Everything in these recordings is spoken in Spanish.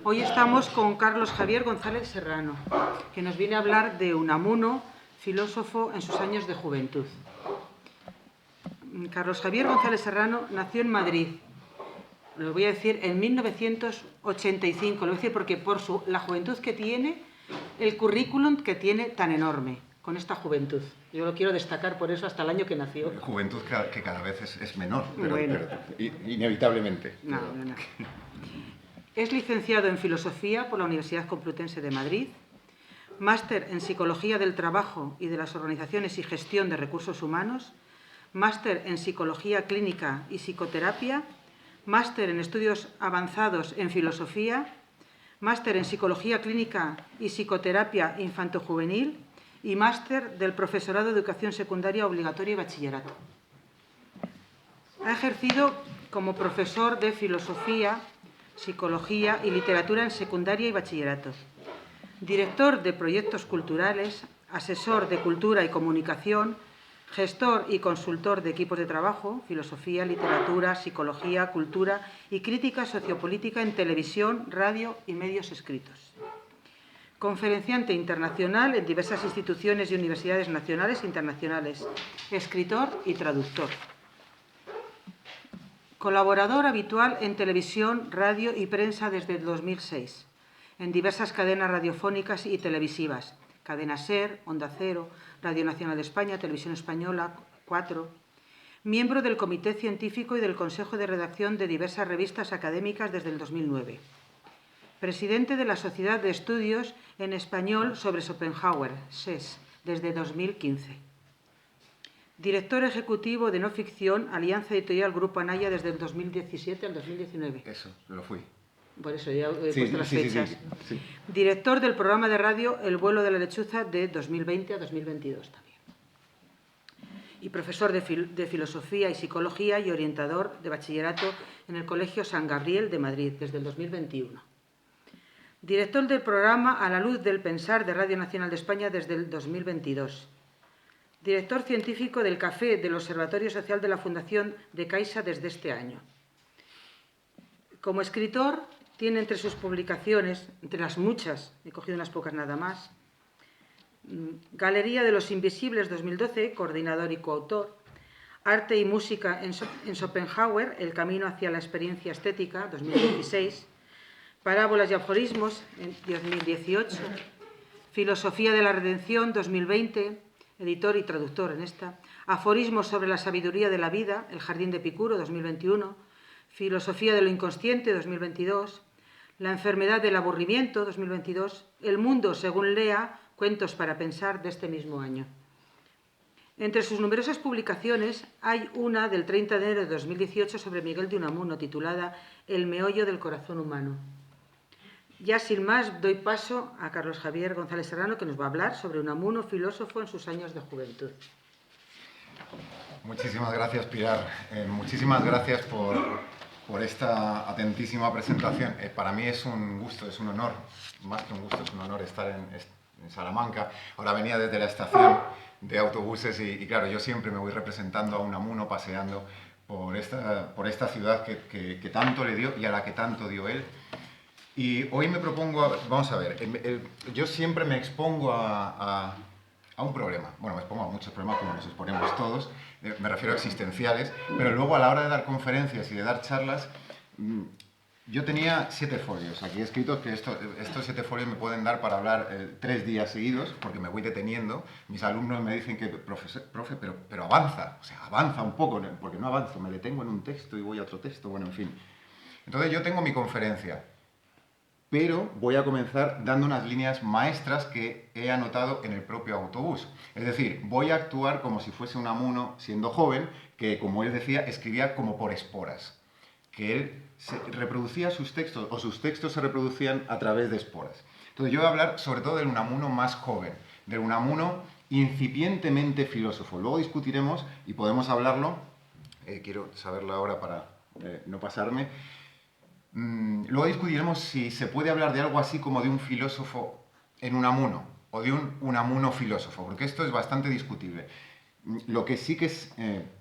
Hoy estamos con Carlos Javier González Serrano, que nos viene a hablar de Unamuno, filósofo en sus años de juventud. Carlos Javier González Serrano nació en Madrid, lo voy a decir, en 1985, lo voy a decir porque por la juventud que tiene, el currículum que tiene tan enorme, con esta juventud. Yo lo quiero destacar por eso hasta el año que nació. Juventud que cada vez es menor, bueno. pero inevitablemente. No. Es licenciado en Filosofía por la Universidad Complutense de Madrid, máster en Psicología del Trabajo y de las Organizaciones y Gestión de Recursos Humanos, máster en Psicología Clínica y Psicoterapia, máster en Estudios Avanzados en Filosofía, máster en Psicología Clínica y Psicoterapia Infantojuvenil y máster del Profesorado de Educación Secundaria Obligatoria y Bachillerato. Ha ejercido como profesor de Filosofía, Psicología y Literatura en Secundaria y Bachillerato, director de proyectos culturales, asesor de Cultura y Comunicación, gestor y consultor de equipos de trabajo, filosofía, literatura, psicología, cultura y crítica sociopolítica en televisión, radio y medios escritos. Conferenciante internacional en diversas instituciones y universidades nacionales e internacionales, escritor y traductor. Colaborador habitual en televisión, radio y prensa desde el 2006, en diversas cadenas radiofónicas y televisivas, Cadena SER, Onda Cero, Radio Nacional de España, Televisión Española, 4. Miembro del Comité Científico y del Consejo de Redacción de diversas revistas académicas desde el 2009. Presidente de la Sociedad de Estudios en Español sobre Schopenhauer, SES, desde 2015. Director ejecutivo de no ficción, Alianza Editorial Grupo Anaya desde el 2017 al 2019. Eso, lo fui. Por eso ya he puesto las fechas. Sí. Director del programa de radio El vuelo de la lechuza de 2020 a 2022 también. Y profesor de Filosofía y Psicología y orientador de bachillerato en el Colegio San Gabriel de Madrid desde el 2021. Director del programa A la luz del pensar de Radio Nacional de España desde el 2022. Director científico del Café del Observatorio Social de la Fundación de Caixa desde este año. Como escritor, tiene entre sus publicaciones, entre las muchas, he cogido unas pocas nada más, Galería de los Invisibles 2012, coordinador y coautor, Arte y Música en Schopenhauer, El camino hacia la experiencia estética 2016, Parábolas y aforismos en 2018, Filosofía de la Redención 2020, editor y traductor en esta, Aforismos sobre la sabiduría de la vida, El jardín de Epicuro 2021, Filosofía de lo inconsciente 2022, La enfermedad del aburrimiento 2022, El mundo según Lea, Cuentos para pensar de este mismo año. Entre sus numerosas publicaciones hay una del 30 de enero de 2018 sobre Miguel de Unamuno titulada El meollo del corazón humano. Ya sin más doy paso a Carlos Javier González Serrano, que nos va a hablar sobre Unamuno, filósofo en sus años de juventud. Muchísimas gracias, Pilar. Muchísimas gracias por esta atentísima presentación. Para mí es un gusto, es un honor, más que un gusto, es un honor estar en Salamanca. Ahora venía desde la estación de autobuses y claro, yo siempre me voy representando a Unamuno, paseando por esta ciudad que tanto le dio y a la que tanto dio él. Y hoy me propongo, vamos a ver, yo siempre me expongo a un problema. Bueno, me expongo a muchos problemas como nos exponemos todos, me refiero a existenciales, pero luego a la hora de dar conferencias y de dar charlas, yo tenía 7 folios aquí escritos, que estos 7 folios me pueden dar para hablar 3 días seguidos, porque me voy deteniendo. Mis alumnos me dicen que, profe, pero avanza, o sea, avanza un poco, porque no avanzo, me detengo en un texto y voy a otro texto, bueno, en fin. Entonces yo tengo mi conferencia, pero voy a comenzar dando unas líneas maestras que he anotado en el propio autobús. Es decir, voy a actuar como si fuese Unamuno siendo joven, que, como él decía, escribía como por esporas. Que él reproducía sus textos, o sus textos se reproducían a través de esporas. Entonces yo voy a hablar sobre todo del Unamuno más joven, del Unamuno incipientemente filósofo. Luego discutiremos, y podemos hablarlo, quiero saberlo ahora para no pasarme. Luego discutiremos si se puede hablar de algo así como de un filósofo en Unamuno o de un Unamuno filósofo, porque esto es bastante discutible. Lo que sí que es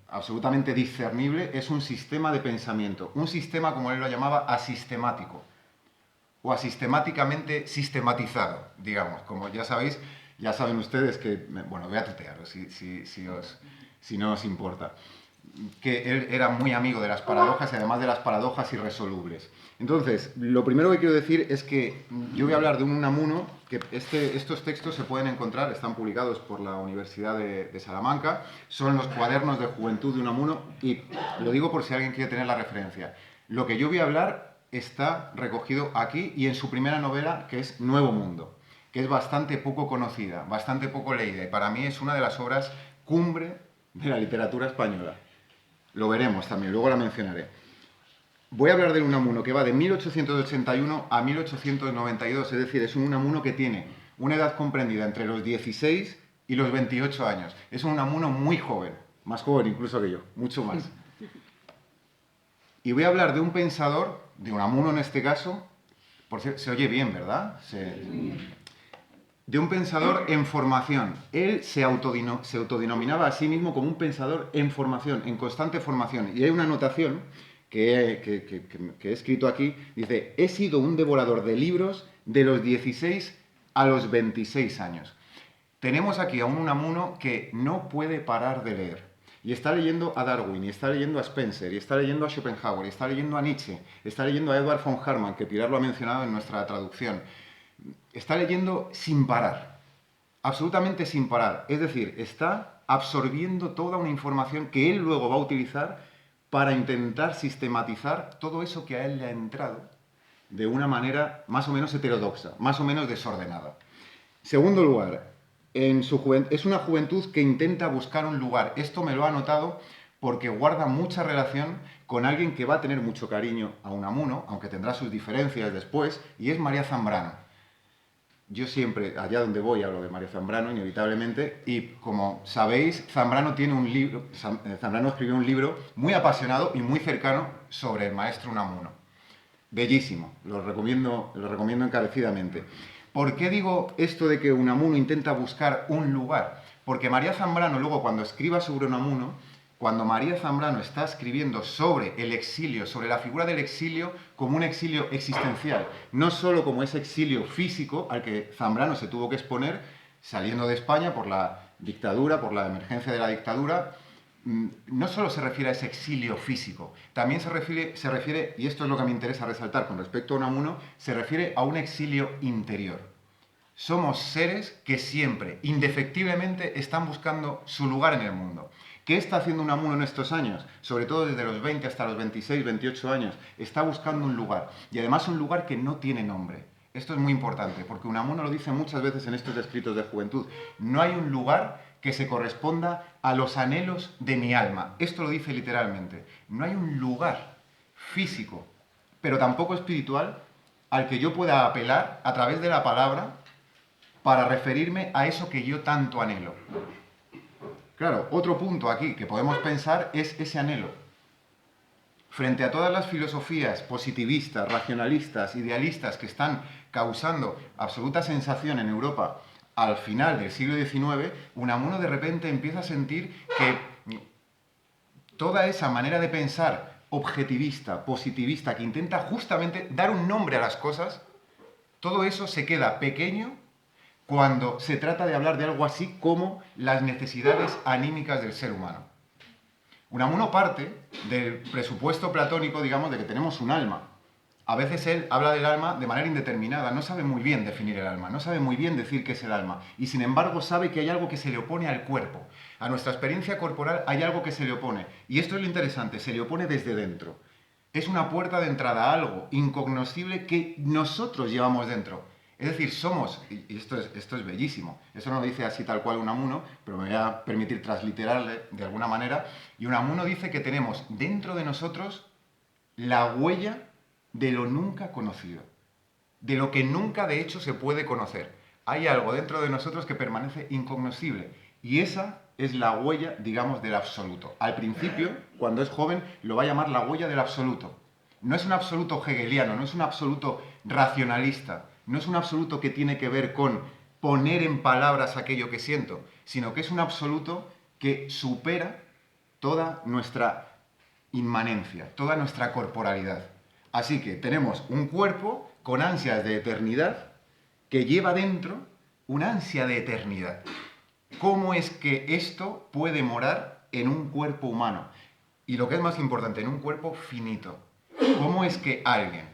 absolutamente discernible es un sistema de pensamiento, un sistema, como él lo llamaba, asistemático. o a sistemáticamente sistematizado, digamos. Como ya sabéis, ya saben ustedes que, bueno, voy a tutearos si no os importa, que él era muy amigo de las paradojas y además de las paradojas irresolubles. Entonces, lo primero que quiero decir es que yo voy a hablar de un Unamuno, que estos textos se pueden encontrar, están publicados por la Universidad de Salamanca, son los cuadernos de juventud de Unamuno, y lo digo por si alguien quiere tener la referencia. Lo que yo voy a hablar está recogido aquí y en su primera novela, que es Nuevo Mundo, que es bastante poco conocida, bastante poco leída, y para mí es una de las obras cumbre de la literatura española. Lo veremos también, luego la mencionaré. Voy a hablar de Unamuno que va de 1881 a 1892, es decir, es un Unamuno que tiene una edad comprendida entre los 16 y los 28 años. Es un Unamuno muy joven, más joven incluso que yo, mucho más. Y voy a hablar de un pensador, de Unamuno en este caso, por cierto, se oye bien, ¿verdad? De un pensador en formación. Él se autodenominaba a sí mismo como un pensador en formación, en constante formación. Y hay una anotación que he escrito aquí, dice, he sido un devorador de libros de los 16 a los 26 años. Tenemos aquí a un Unamuno que no puede parar de leer. Y está leyendo a Darwin, y está leyendo a Spencer, y está leyendo a Schopenhauer, y está leyendo a Nietzsche, está leyendo a Edward von Hartmann, que Pilar lo ha mencionado en nuestra traducción. Está leyendo sin parar, absolutamente sin parar. Es decir, está absorbiendo toda una información que él luego va a utilizar para intentar sistematizar todo eso que a él le ha entrado de una manera más o menos heterodoxa, más o menos desordenada. Segundo lugar, es una juventud que intenta buscar un lugar. Esto me lo ha notado porque guarda mucha relación con alguien que va a tener mucho cariño a Unamuno, aunque tendrá sus diferencias después, y es María Zambrano. Yo siempre, allá donde voy, hablo de María Zambrano, inevitablemente, y como sabéis, Zambrano escribió un libro muy apasionado y muy cercano sobre el maestro Unamuno. Bellísimo, lo recomiendo encarecidamente. ¿Por qué digo esto de que Unamuno intenta buscar un lugar? Porque María Zambrano, luego cuando escriba sobre Unamuno, cuando María Zambrano está escribiendo sobre el exilio, sobre la figura del exilio como un exilio existencial, no solo como ese exilio físico al que Zambrano se tuvo que exponer saliendo de España por la dictadura, por la emergencia de la dictadura, no solo se refiere a ese exilio físico, también se refiere, y esto es lo que me interesa resaltar con respecto a Unamuno, se refiere a un exilio interior. Somos seres que siempre, indefectiblemente, están buscando su lugar en el mundo. ¿Qué está haciendo Unamuno en estos años? Sobre todo desde los 20 hasta los 26, 28 años. Está buscando un lugar. Y además un lugar que no tiene nombre. Esto es muy importante, porque Unamuno lo dice muchas veces en estos escritos de juventud. No hay un lugar que se corresponda a los anhelos de mi alma. Esto lo dice literalmente. No hay un lugar físico, pero tampoco espiritual, al que yo pueda apelar a través de la palabra para referirme a eso que yo tanto anhelo. Claro, otro punto aquí que podemos pensar es ese anhelo. Frente a todas las filosofías positivistas, racionalistas, idealistas que están causando absoluta sensación en Europa al final del siglo XIX, Unamuno de repente empieza a sentir que toda esa manera de pensar objetivista, positivista, que intenta justamente dar un nombre a las cosas, todo eso se queda pequeño cuando se trata de hablar de algo así como las necesidades anímicas del ser humano. Unamuno parte del presupuesto platónico, digamos, de que tenemos un alma. A veces él habla del alma de manera indeterminada, no sabe muy bien definir el alma, no sabe muy bien decir qué es el alma, y sin embargo sabe que hay algo que se le opone al cuerpo. A nuestra experiencia corporal hay algo que se le opone, y esto es lo interesante, se le opone desde dentro. Es una puerta de entrada a algo incognoscible que nosotros llevamos dentro. Es decir, somos, y esto es bellísimo, eso no lo dice así tal cual Unamuno, pero me voy a permitir transliterarle de alguna manera, y Unamuno dice que tenemos dentro de nosotros la huella de lo nunca conocido, de lo que nunca de hecho se puede conocer. Hay algo dentro de nosotros que permanece incognoscible, y esa es la huella, digamos, del absoluto. Al principio, cuando es joven, lo va a llamar la huella del absoluto. No es un absoluto hegeliano, no es un absoluto racionalista, no es un absoluto que tiene que ver con poner en palabras aquello que siento, sino que es un absoluto que supera toda nuestra inmanencia, toda nuestra corporalidad. Así que tenemos un cuerpo con ansias de eternidad que lleva dentro una ansia de eternidad. ¿Cómo es que esto puede morar en un cuerpo humano? Y lo que es más importante, en un cuerpo finito. ¿Cómo es que alguien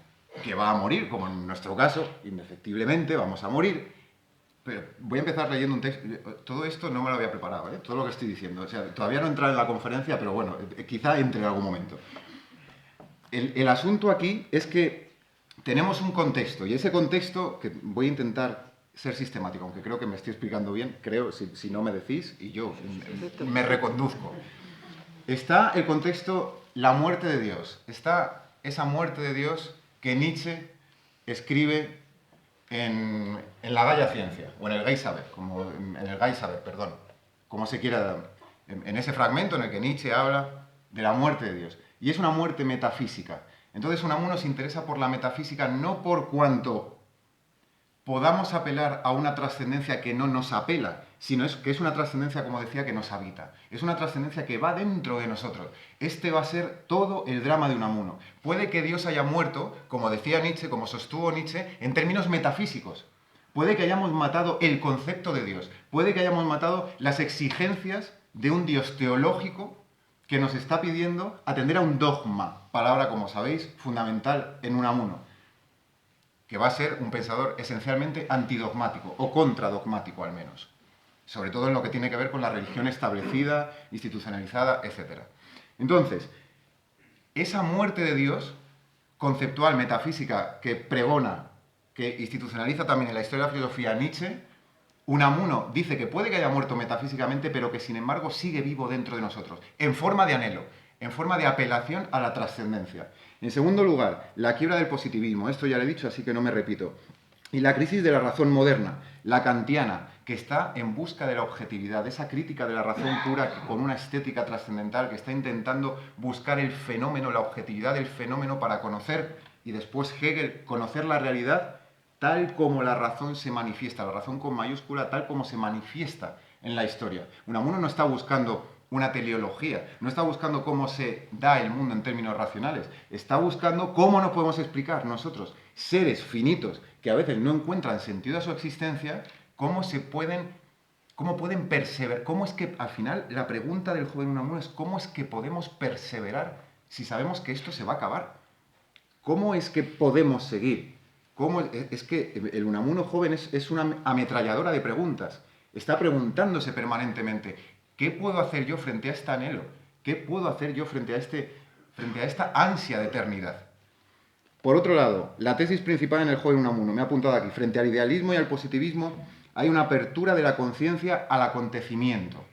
que va a morir, como en nuestro caso, indefectiblemente vamos a morir? Pero voy a empezar leyendo un texto. Todo esto no me lo había preparado, ¿eh? Todo lo que estoy diciendo. O sea, todavía no he entrado en la conferencia, pero bueno, quizá entre en algún momento. El asunto aquí es que tenemos un contexto, y ese contexto, que voy a intentar ser sistemático, aunque creo que me estoy explicando bien, creo, si no me decís, y yo me reconduzco. Está el contexto, la muerte de Dios. Está esa muerte de Dios que Nietzsche escribe en la Gaia Ciencia, o en el Geishaber, como se quiera, en ese fragmento en el que Nietzsche habla de la muerte de Dios. Y es una muerte metafísica. Entonces Unamuno se interesa por la metafísica no por cuanto podamos apelar a una trascendencia que no nos apela, sino que es una trascendencia, como decía, que nos habita. Es una trascendencia que va dentro de nosotros. Este va a ser todo el drama de Unamuno. Puede que Dios haya muerto, como decía Nietzsche, como sostuvo Nietzsche, en términos metafísicos. Puede que hayamos matado el concepto de Dios. Puede que hayamos matado las exigencias de un Dios teológico que nos está pidiendo atender a un dogma, palabra, como sabéis, fundamental en Unamuno, que va a ser un pensador esencialmente antidogmático, o contradogmático al menos, sobre todo en lo que tiene que ver con la religión establecida, institucionalizada, etc. Entonces, esa muerte de Dios, conceptual, metafísica, que pregona, que institucionaliza también en la historia de la filosofía Nietzsche, Unamuno dice que puede que haya muerto metafísicamente, pero que sin embargo sigue vivo dentro de nosotros, en forma de anhelo, en forma de apelación a la trascendencia. En segundo lugar, la quiebra del positivismo. Esto ya lo he dicho, así que no me repito. Y la crisis de la razón moderna, la kantiana, que está en busca de la objetividad, esa crítica de la razón pura con una estética trascendental que está intentando buscar el fenómeno, la objetividad del fenómeno para conocer, y después Hegel, conocer la realidad tal como la razón se manifiesta, la razón con mayúscula, tal como se manifiesta en la historia. Unamuno no está buscando una teleología, no está buscando cómo se da el mundo en términos racionales, está buscando cómo nos podemos explicar nosotros, seres finitos que a veces no encuentran sentido a su existencia, cómo pueden perseverar, cómo es que al final la pregunta del joven Unamuno es cómo es que podemos perseverar si sabemos que esto se va a acabar, cómo es que podemos seguir. Es que el Unamuno joven es una ametralladora de preguntas. Está preguntándose permanentemente, ¿qué puedo hacer yo frente a este anhelo? ¿Qué puedo hacer yo frente a esta ansia de eternidad? Por otro lado, la tesis principal en el joven Unamuno, me he apuntado aquí, frente al idealismo y al positivismo, hay una apertura de la conciencia al acontecimiento.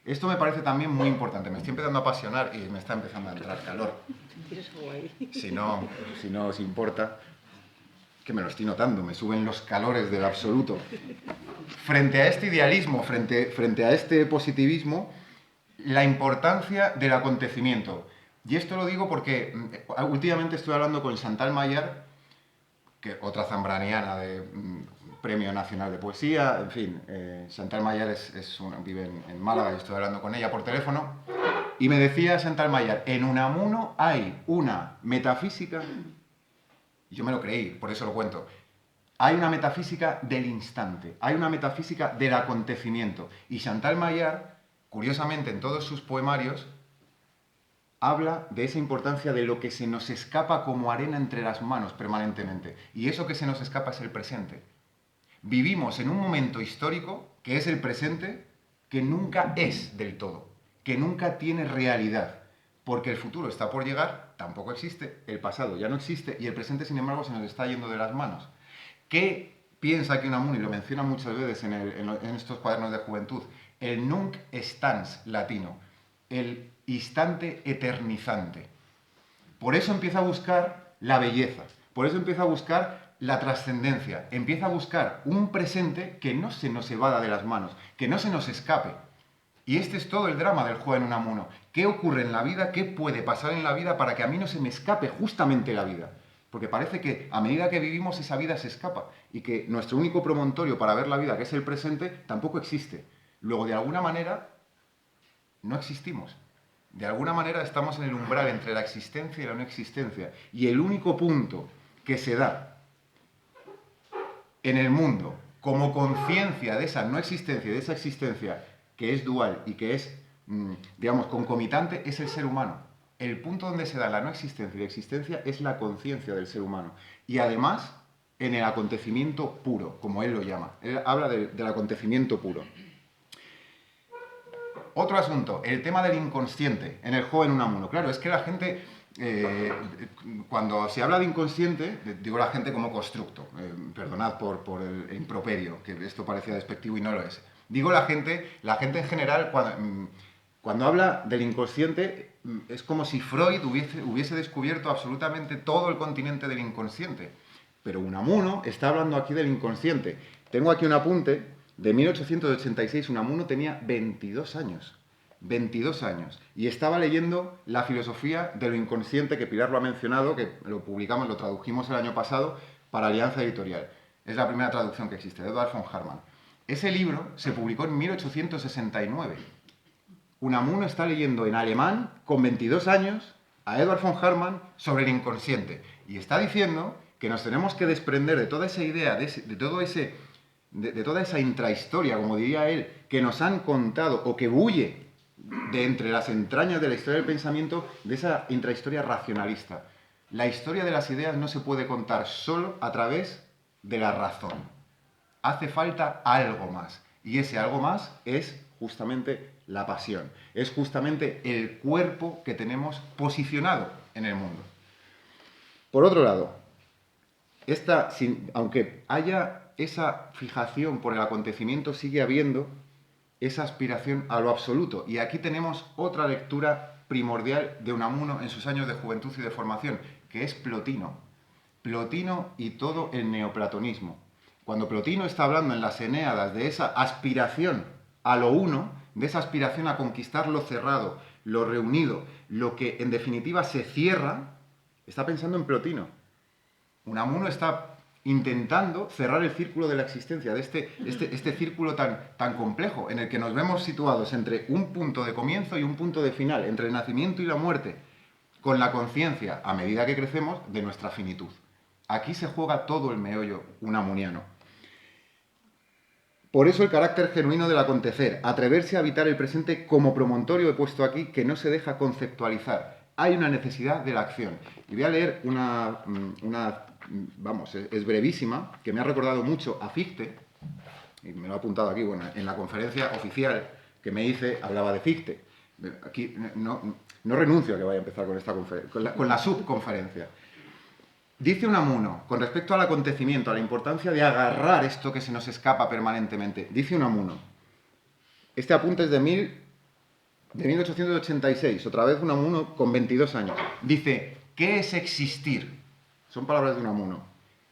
Esto me parece también muy importante. Me estoy empezando a apasionar y me está empezando a entrar calor. Si no os importa, que me lo estoy notando, me suben los calores del absoluto. Frente a este idealismo, frente a este positivismo, la importancia del acontecimiento. Y esto lo digo porque últimamente estoy hablando con Chantal Maillard, que otra zambraniana de Premio Nacional de Poesía, en fin, Chantal Maillard vive en Málaga y estoy hablando con ella por teléfono, y me decía Chantal Maillard, en Unamuno hay una metafísica. Yo me lo creí, por eso lo cuento. Hay una metafísica del instante, hay una metafísica del acontecimiento. Y Chantal Maillard, curiosamente, en todos sus poemarios, habla de esa importancia de lo que se nos escapa como arena entre las manos permanentemente. Y eso que se nos escapa es el presente. Vivimos en un momento histórico, que es el presente, que nunca es del todo, que nunca tiene realidad. Porque el futuro está por llegar, tampoco existe, el pasado ya no existe y el presente, sin embargo, se nos está yendo de las manos. ¿Qué piensa aquí Unamuno? Y lo menciona muchas veces en estos cuadernos de juventud. El nunc stans latino, el instante eternizante. Por eso empieza a buscar la belleza, por eso empieza a buscar la trascendencia, empieza a buscar un presente que no se nos evada de las manos, que no se nos escape. Y este es todo el drama del joven Unamuno. ¿Qué ocurre en la vida? ¿Qué puede pasar en la vida para que a mí no se me escape justamente la vida? Porque parece que a medida que vivimos esa vida se escapa y que nuestro único promontorio para ver la vida, que es el presente, tampoco existe. Luego, de alguna manera, no existimos. De alguna manera estamos en el umbral entre la existencia y la no existencia. Y el único punto que se da en el mundo como conciencia de esa no existencia, de esa existencia que es dual y que es, digamos, concomitante, es el ser humano. El punto donde se da la no existencia y la existencia es la conciencia del ser humano. Y además, en el acontecimiento puro, como él lo llama. Él habla del acontecimiento puro. Otro asunto, el tema del inconsciente en el joven Unamuno. Claro, es que la gente, cuando se habla de inconsciente, digo la gente como constructo, perdonad por el improperio, que esto parecía despectivo y no lo es. Digo la gente en general, cuando habla del inconsciente, es como si Freud hubiese descubierto absolutamente todo el continente del inconsciente. Pero Unamuno está hablando aquí del inconsciente. Tengo aquí un apunte de 1886. Unamuno tenía 22 años. 22 años. Y estaba leyendo La filosofía de lo inconsciente, que Pilar lo ha mencionado, que lo publicamos, lo tradujimos el año pasado para Alianza Editorial. Es la primera traducción que existe, de Eduard von Hartmann. Ese libro se publicó en 1869. Unamuno está leyendo en alemán, con 22 años, a Eduard von Hartmann sobre el inconsciente. Y está diciendo que nos tenemos que desprender de toda esa idea, de toda esa intrahistoria, como diría él, que nos han contado o que bulle de entre las entrañas de la historia del pensamiento, de esa intrahistoria racionalista. La historia de las ideas no se puede contar solo a través de la razón. Hace falta algo más. Y ese algo más es justamente la pasión. Es justamente el cuerpo que tenemos posicionado en el mundo. Por otro lado, aunque haya esa fijación por el acontecimiento, sigue habiendo esa aspiración a lo absoluto. Y aquí tenemos otra lectura primordial de Unamuno en sus años de juventud y de formación, que es Plotino. Plotino y todo el neoplatonismo. Cuando Plotino está hablando en las Enéadas de esa aspiración a lo uno, de esa aspiración a conquistar lo cerrado, lo reunido, lo que en definitiva se cierra, está pensando en Plotino. Unamuno está intentando cerrar el círculo de la existencia, de este círculo tan complejo, en el que nos vemos situados entre un punto de comienzo y un punto de final, entre el nacimiento y la muerte, con la conciencia, a medida que crecemos, de nuestra finitud. Aquí se juega todo el meollo unamuniano. Por eso el carácter genuino del acontecer, atreverse a habitar el presente como promontorio, he puesto aquí, que no se deja conceptualizar. Hay una necesidad de la acción. Y voy a leer vamos, es brevísima, que me ha recordado mucho a Fichte, y me lo he apuntado aquí, bueno, en la conferencia oficial que me hice, hablaba de Fichte. Aquí no renuncio a que vaya a empezar con esta conferencia, con la subconferencia. Dice Unamuno, con respecto al acontecimiento, a la importancia de agarrar esto que se nos escapa permanentemente, dice Unamuno, este apunte es de 1886, otra vez Unamuno con 22 años, dice, ¿qué es existir? Son palabras de Unamuno.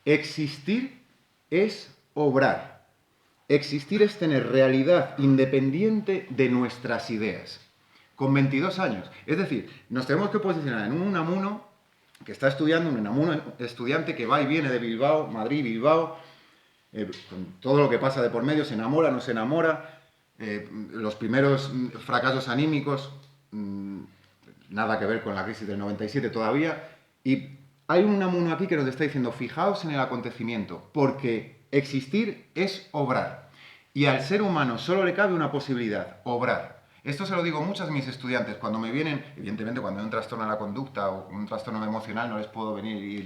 Existir es obrar. Existir es tener realidad independiente de nuestras ideas. Con 22 años. Es decir, nos tenemos que posicionar en un Unamuno que está estudiando, un Unamuno estudiante que va y viene de Bilbao, Madrid, Bilbao, con todo lo que pasa de por medio, se enamora, no se enamora, los primeros fracasos anímicos, nada que ver con la crisis del 97 todavía, y hay un Unamuno aquí que nos está diciendo, fijaos en el acontecimiento, porque existir es obrar. Y al ser humano solo le cabe una posibilidad, obrar. Esto se lo digo mucho a mis estudiantes. Cuando me vienen, evidentemente cuando hay un trastorno de la conducta o un trastorno emocional, no les puedo venir y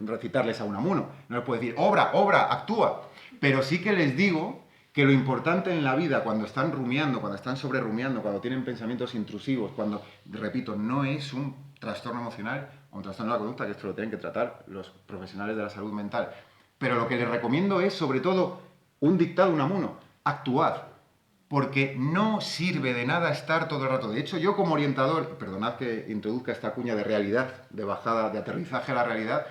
recitarles a Unamuno. No les puedo decir, obra, actúa. Pero sí que les digo que lo importante en la vida, cuando están rumiando, cuando están sobrerumiando, cuando tienen pensamientos intrusivos, cuando, repito, no es un trastorno emocional o un trastorno de la conducta, que esto lo tienen que tratar los profesionales de la salud mental. Pero lo que les recomiendo es, sobre todo, un dictado Unamuno, actuad. Porque no sirve de nada estar todo el rato. De hecho, yo como orientador, perdonad que introduzca esta cuña de realidad, de bajada, de aterrizaje a la realidad,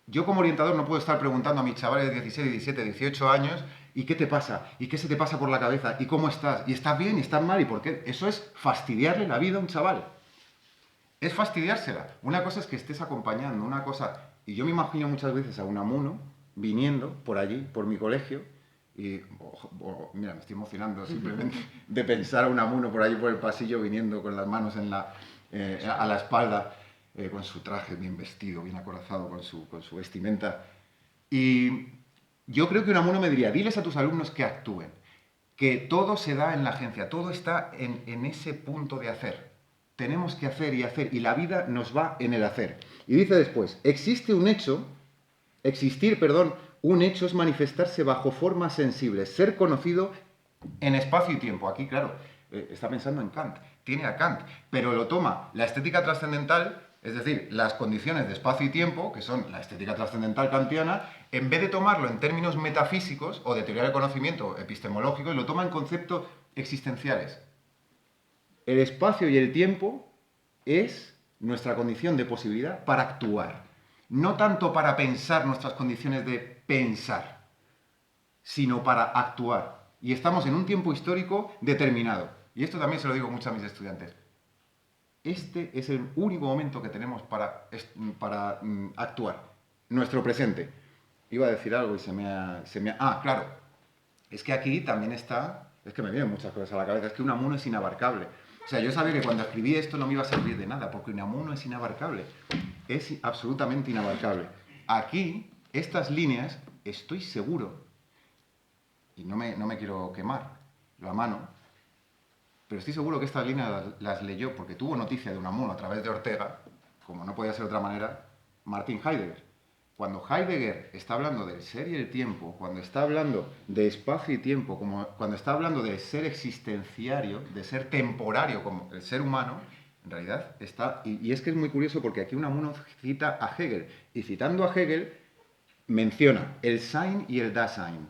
yo como orientador no puedo estar preguntando a mis chavales de 16, 17, 18 años, ¿y qué te pasa? ¿Y qué se te pasa por la cabeza? ¿Y cómo estás? ¿Y estás bien? ¿Y estás mal? ¿Y por qué? Eso es fastidiarle la vida a un chaval. Es fastidiársela. Una cosa es que estés acompañando, una cosa... Y yo me imagino muchas veces a Unamuno viniendo por allí, por mi colegio, y, mira, me estoy emocionando simplemente de pensar a Unamuno por allí por el pasillo viniendo con las manos a la espalda, con su traje bien vestido, bien acorazado, con su vestimenta. Y yo creo que Unamuno me diría, diles a tus alumnos que actúen, que todo se da en la agencia, todo está en ese punto de hacer. Tenemos que hacer, y la vida nos va en el hacer. Y dice después, existir, un hecho es manifestarse bajo formas sensibles, ser conocido en espacio y tiempo. Aquí, claro, está pensando en Kant, tiene a Kant, pero lo toma la estética trascendental, es decir, las condiciones de espacio y tiempo, que son la estética trascendental kantiana, en vez de tomarlo en términos metafísicos o de teoría del conocimiento epistemológico, lo toma en conceptos existenciales. El espacio y el tiempo es nuestra condición de posibilidad para actuar, no tanto para pensar nuestras condiciones de pensar, sino para actuar. Y estamos en un tiempo histórico determinado. Y esto también se lo digo mucho a mis estudiantes. Este es el único momento que tenemos para actuar. Nuestro presente. Iba a decir algo y se me ha... Ah, claro. Es que aquí también está... Es que me vienen muchas cosas a la cabeza. Es que Unamuno es inabarcable. O sea, yo sabía que cuando escribí esto no me iba a servir de nada, porque Unamuno es inabarcable. Es absolutamente inabarcable. Aquí, estas líneas, estoy seguro, y no me quiero quemar la mano, pero estoy seguro que estas líneas las leyó porque tuvo noticia de Unamuno a través de Ortega, como no podía ser de otra manera, Martin Heidegger. Cuando Heidegger está hablando del ser y el tiempo, cuando está hablando de espacio y tiempo, cuando está hablando de ser existenciario, de ser temporario como el ser humano, en realidad está... Y es que es muy curioso porque aquí Unamuno cita a Hegel, y citando a Hegel menciona el Sein y el Dasein.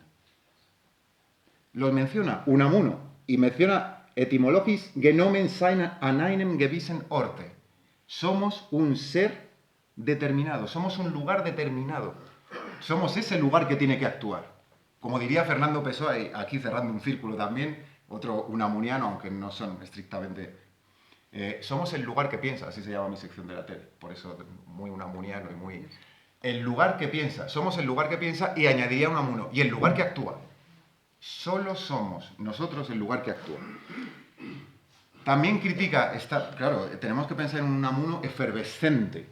Los menciona Unamuno y menciona Etymologis Genomen sein an einem gewissen Orte. Somos un ser determinado, somos un lugar determinado. Somos ese lugar que tiene que actuar. Como diría Fernando Pessoa, aquí cerrando un círculo también, otro unamuniano, aunque no son estrictamente... somos el lugar que piensa, así se llama mi sección de la tele. Por eso muy unamuniano y muy... El lugar que piensa, somos el lugar que piensa y añadiría Unamuno, y el lugar que actúa. Solo somos nosotros el lugar que actúa. También critica, claro, tenemos que pensar en un Unamuno efervescente,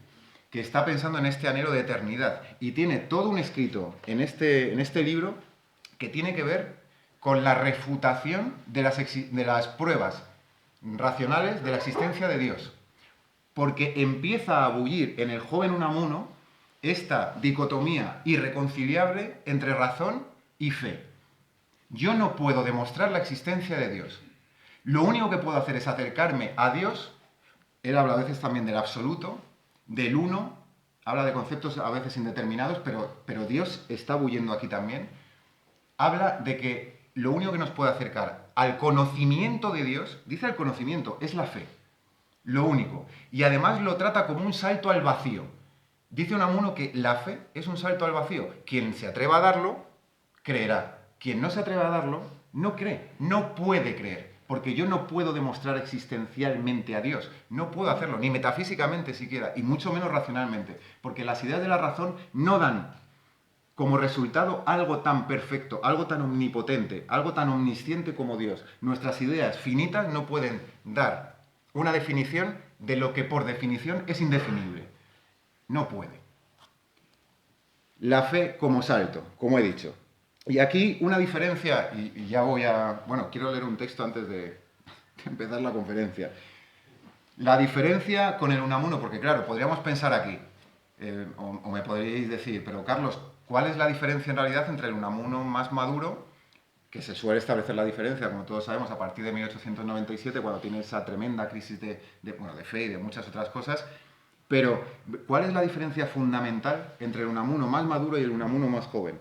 que está pensando en este anhelo de eternidad. Y tiene todo un escrito en este libro que tiene que ver con la refutación de las pruebas racionales de la existencia de Dios. Porque empieza a bullir en el joven Unamuno esta dicotomía irreconciliable entre razón y fe. Yo no puedo demostrar la existencia de Dios. Lo único que puedo hacer es acercarme a Dios. Él habla a veces también del absoluto, del uno, habla de conceptos a veces indeterminados, pero Dios está bulliendo aquí también. Habla de que lo único que nos puede acercar al conocimiento de Dios, dice el conocimiento, es la fe. Lo único. Y además lo trata como un salto al vacío. Dice Unamuno que la fe es un salto al vacío. Quien se atreva a darlo, creerá. Quien no se atreve a darlo, no cree, no puede creer, porque yo no puedo demostrar existencialmente a Dios, no puedo hacerlo, ni metafísicamente siquiera, y mucho menos racionalmente, porque las ideas de la razón no dan como resultado algo tan perfecto, algo tan omnipotente, algo tan omnisciente como Dios. Nuestras ideas finitas no pueden dar una definición de lo que por definición es indefinible. No puede. La fe como salto, como he dicho. Y aquí una diferencia, y ya voy a... Bueno, quiero leer un texto antes de empezar la conferencia. La diferencia con el Unamuno, porque claro, podríamos pensar aquí, o me podríais decir, pero Carlos, ¿cuál es la diferencia en realidad entre el Unamuno más maduro, que se suele establecer la diferencia, como todos sabemos, a partir de 1897, cuando tiene esa tremenda crisis de fe y de muchas otras cosas, pero ¿cuál es la diferencia fundamental entre el Unamuno más maduro y el Unamuno más joven?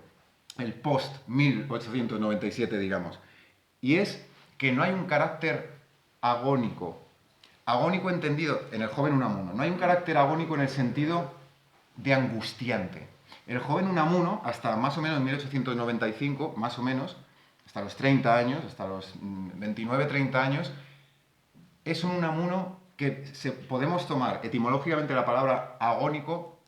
El post-1897, digamos. Y es que no hay un carácter agónico. Agónico entendido en el joven Unamuno. No hay un carácter agónico en el sentido de angustiante. El joven Unamuno, hasta más o menos 1895, más o menos, hasta los 30 años, hasta los 29, 30 años, es un Unamuno que podemos tomar etimológicamente la palabra agónico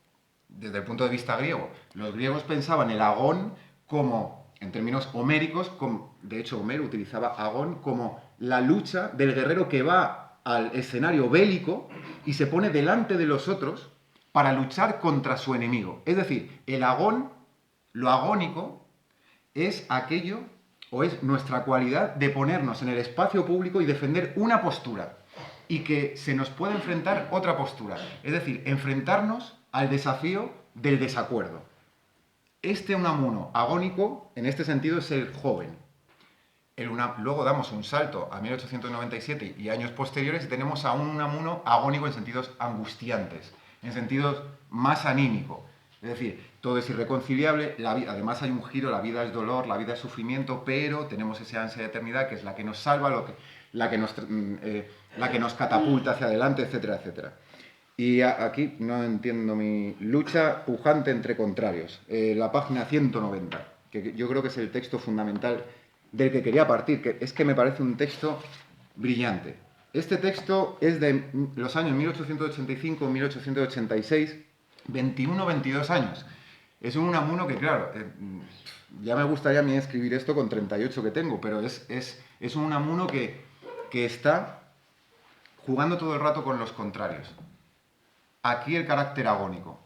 desde el punto de vista griego. Los griegos pensaban el agón como, en términos homéricos, de hecho Homero utilizaba agón como la lucha del guerrero que va al escenario bélico y se pone delante de los otros para luchar contra su enemigo. Es decir, el agón, lo agónico, es aquello, o es nuestra cualidad de ponernos en el espacio público y defender una postura y que se nos pueda enfrentar otra postura. Es decir, enfrentarnos al desafío del desacuerdo. Este Unamuno agónico, en este sentido, es el joven. Luego damos un salto a 1897 y años posteriores y tenemos a un Unamuno agónico en sentidos angustiantes, en sentidos más anímico. Es decir, todo es irreconciliable, además hay un giro, la vida es dolor, la vida es sufrimiento, pero tenemos esa ansia de eternidad que es la que nos salva, la que nos catapulta hacia adelante, etcétera, etcétera. Y aquí no entiendo mi lucha pujante entre contrarios. La página 190, que yo creo que es el texto fundamental del que quería partir, que es que me parece un texto brillante. Este texto es de los años 1885-1886, 21-22 años. Es un Unamuno que, claro, ya me gustaría a mí escribir esto con 38 que tengo, pero es un Unamuno que está jugando todo el rato con los contrarios. Aquí el carácter agónico,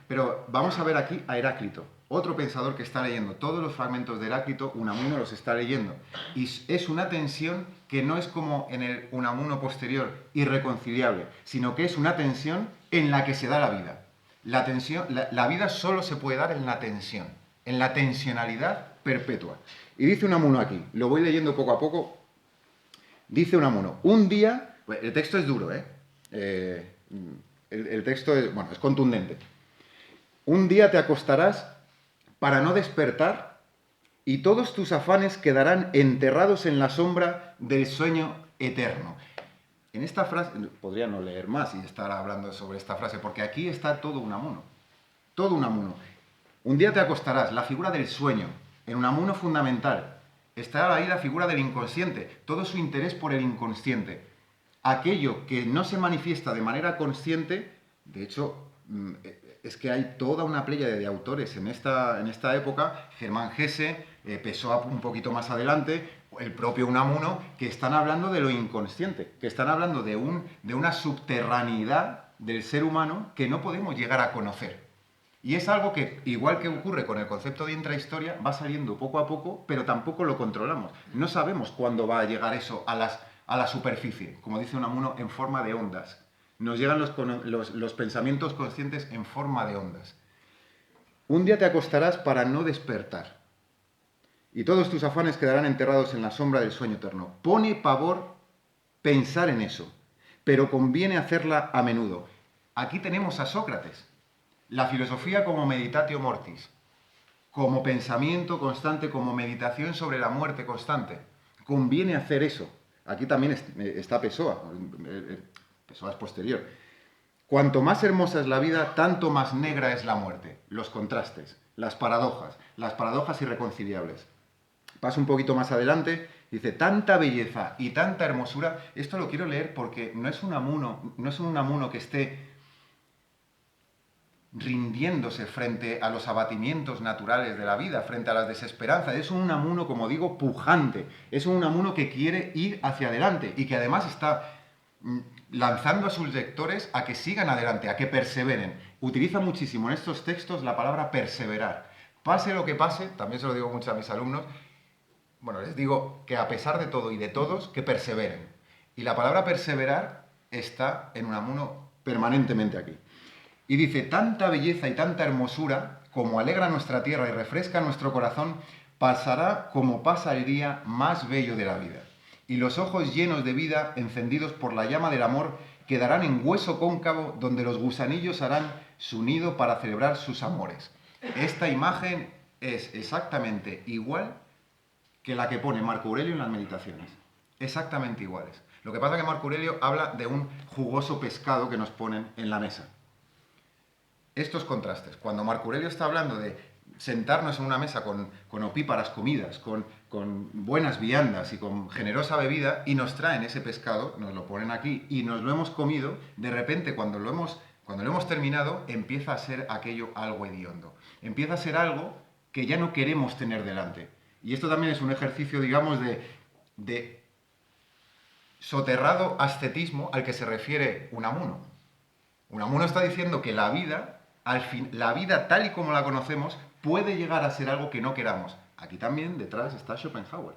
pero vamos a ver aquí a Heráclito, otro pensador que está leyendo todos los fragmentos de Heráclito, Unamuno los está leyendo. Y es una tensión que no es como en el Unamuno posterior, irreconciliable, sino que es una tensión en la que se da la vida. La vida solo se puede dar en la tensión, en la tensionalidad perpetua. Y dice Unamuno aquí, lo voy leyendo poco a poco, dice Unamuno, un día, el texto es duro, el texto es contundente. Un día te acostarás para no despertar y todos tus afanes quedarán enterrados en la sombra del sueño eterno. En esta frase, podría no leer más y estar hablando sobre esta frase, porque aquí está todo Unamuno. Todo Unamuno. Un día te acostarás, la figura del sueño, en Unamuno fundamental. Está ahí la figura del inconsciente, todo su interés por el inconsciente. Aquello que no se manifiesta de manera consciente, de hecho, es que hay toda una pléyade de autores en esta época, Germán Hesse, Pessoa un poquito más adelante, el propio Unamuno, que están hablando de lo inconsciente, que están hablando de una subterraneidad del ser humano que no podemos llegar a conocer. Y es algo que, igual que ocurre con el concepto de intrahistoria, va saliendo poco a poco, pero tampoco lo controlamos. No sabemos cuándo va a llegar eso a la superficie, como dice Unamuno, en forma de ondas. Nos llegan los pensamientos conscientes en forma de ondas. Un día te acostarás para no despertar, y todos tus afanes quedarán enterrados en la sombra del sueño eterno. Pone pavor pensar en eso, pero conviene hacerla a menudo. Aquí tenemos a Sócrates. La filosofía como meditatio mortis, como pensamiento constante, como meditación sobre la muerte constante. Conviene hacer eso. Aquí también está Pessoa. Pessoa es posterior. Cuanto más hermosa es la vida, tanto más negra es la muerte. Los contrastes, las paradojas irreconciliables. Paso un poquito más adelante, dice, tanta belleza y tanta hermosura. Esto lo quiero leer porque no es un Unamuno que esté rindiéndose frente a los abatimientos naturales de la vida, frente a las desesperanzas. Es un Unamuno, como digo, pujante. Es un Unamuno que quiere ir hacia adelante y que además está lanzando a sus lectores a que sigan adelante, a que perseveren. Utiliza muchísimo en estos textos la palabra perseverar. Pase lo que pase, también se lo digo mucho a mis alumnos, les digo que a pesar de todo y de todos, que perseveren. Y la palabra perseverar está en Unamuno permanentemente aquí. Y dice, tanta belleza y tanta hermosura, como alegra nuestra tierra y refresca nuestro corazón, pasará como pasa el día más bello de la vida. Y los ojos llenos de vida, encendidos por la llama del amor, quedarán en hueso cóncavo, donde los gusanillos harán su nido para celebrar sus amores. Esta imagen es exactamente igual que la que pone Marco Aurelio en las Meditaciones. Exactamente iguales. Lo que pasa es que Marco Aurelio habla de un jugoso pescado que nos ponen en la mesa. Estos contrastes, cuando Marco Aurelio está hablando de sentarnos en una mesa con opíparas comidas, con buenas viandas y con generosa bebida, y nos traen ese pescado, nos lo ponen aquí y nos lo hemos comido, de repente cuando lo hemos terminado, empieza a ser aquello algo hediondo. Empieza a ser algo que ya no queremos tener delante. Y esto también es un ejercicio, digamos, de soterrado ascetismo al que se refiere Unamuno. Unamuno está diciendo que la vida tal y como la conocemos, puede llegar a ser algo que no queramos. Aquí también detrás está Schopenhauer.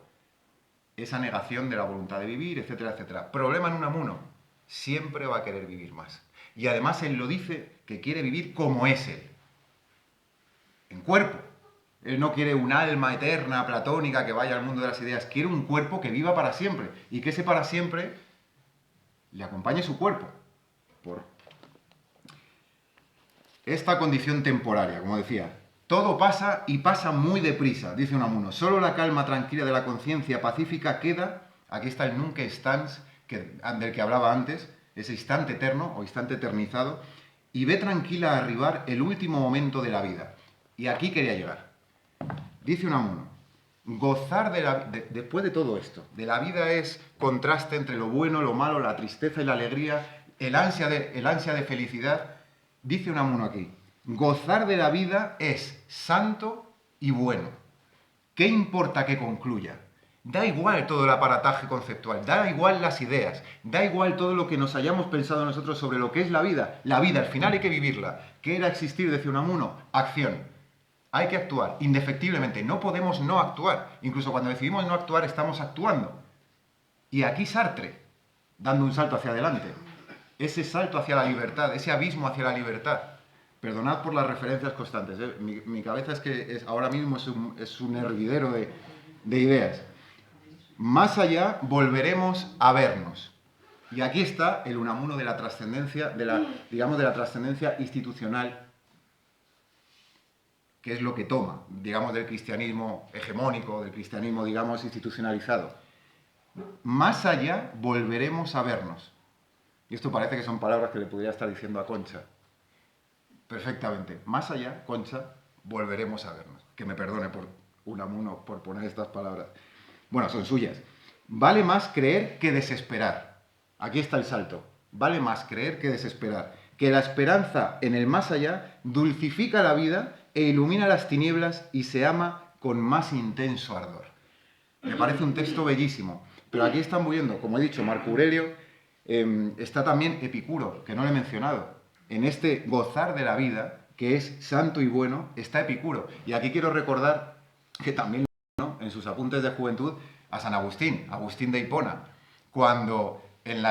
Esa negación de la voluntad de vivir, etcétera, etcétera. Problema en Unamuno, siempre va a querer vivir más. Y además él lo dice que quiere vivir como es él. En cuerpo. Él no quiere un alma eterna, platónica, que vaya al mundo de las ideas. Quiere un cuerpo que viva para siempre. Y que ese para siempre le acompañe su cuerpo. Por esta condición temporaria, como decía. Todo pasa y pasa muy deprisa, dice Unamuno. Solo la calma tranquila de la conciencia pacífica queda. Aquí está el nunc stans del que hablaba antes, ese instante eterno o instante eternizado. Y ve tranquila arribar el último momento de la vida. Y aquí quería llegar. Dice Unamuno, gozar después de todo esto, de la vida es contraste entre lo bueno, lo malo, la tristeza y la alegría, el ansia de felicidad. Dice Unamuno aquí, gozar de la vida es santo y bueno. ¿Qué importa que concluya? Da igual todo el aparataje conceptual, da igual las ideas, da igual todo lo que nos hayamos pensado nosotros sobre lo que es la vida. La vida, al final hay que vivirla. ¿Qué era existir? Decía Unamuno, acción. Hay que actuar, indefectiblemente. No podemos no actuar. Incluso cuando decidimos no actuar, estamos actuando. Y aquí Sartre, dando un salto hacia adelante. Ese salto hacia la libertad, ese abismo hacia la libertad. Perdonad por las referencias constantes. Mi cabeza ahora mismo es un hervidero de ideas. Más allá volveremos a vernos. Y aquí está el Unamuno de la trascendencia, de la trascendencia institucional, que es lo que toma, digamos, del cristianismo hegemónico, del cristianismo, digamos, institucionalizado. Más allá volveremos a vernos. Y esto parece que son palabras que le podría estar diciendo a Concha. Perfectamente. Más allá, Concha, volveremos a vernos. Que me perdone por Unamuno por poner estas palabras. Bueno, son suyas. Vale más creer que desesperar. Aquí está el salto. Vale más creer que desesperar. Que la esperanza en el más allá dulcifica la vida e ilumina las tinieblas y se ama con más intenso ardor. Me parece un texto bellísimo. Pero aquí están viendo, como he dicho, Marco Aurelio, está también Epicuro, que no le he mencionado. En este gozar de la vida, que es santo y bueno, está Epicuro. Y aquí quiero recordar que también, ¿no?, en sus apuntes de juventud, a San Agustín, Agustín de Hipona, cuando en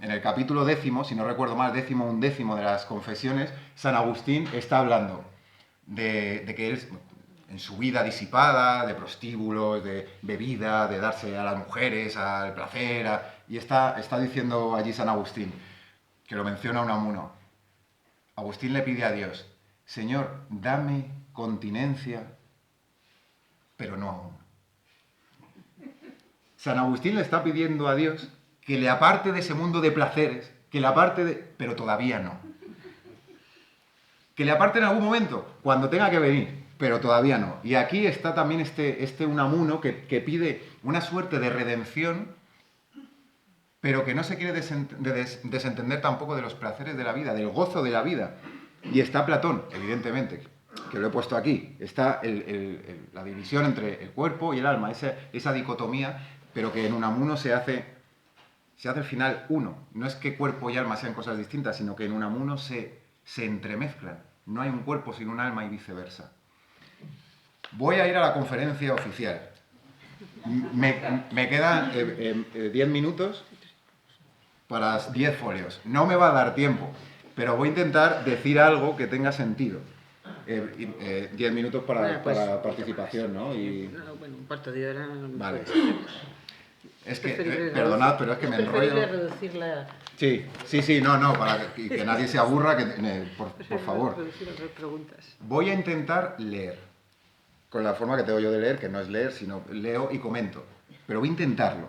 el capítulo 10, si no recuerdo mal, 11 de las Confesiones, San Agustín está hablando de que él, en su vida disipada, de prostíbulos, de bebida, de darse a las mujeres, al placer, y está diciendo allí San Agustín, que lo menciona Unamuno. Agustín le pide a Dios, Señor, dame continencia, pero no aún. San Agustín le está pidiendo a Dios que le aparte de ese mundo de placeres, pero todavía no. Que le aparte en algún momento, cuando tenga que venir, pero todavía no. Y aquí está también este Unamuno que pide una suerte de redención, pero que no se quiere desentender tampoco de los placeres de la vida, del gozo de la vida. Y está Platón, evidentemente, que lo he puesto aquí. Está la división entre el cuerpo y el alma, esa dicotomía, pero que en Unamuno se hace al final uno. No es que cuerpo y alma sean cosas distintas, sino que en Unamuno se entremezclan. No hay un cuerpo sin un alma y viceversa. Voy a ir a la conferencia oficial. Me quedan 10 minutos para 10 folios. No me va a dar tiempo, pero voy a intentar decir algo que tenga sentido. 10 minutos para participación, ¿no? Bueno, un cuarto de hora. Vale. Es que, perdonad, pero es que me enrollo. Reducirla. Sí, no, para que nadie se aburra, por favor. Reducir otras preguntas. Voy a intentar leer, con la forma que tengo yo de leer, que no es leer, sino leo y comento. Pero voy a intentarlo.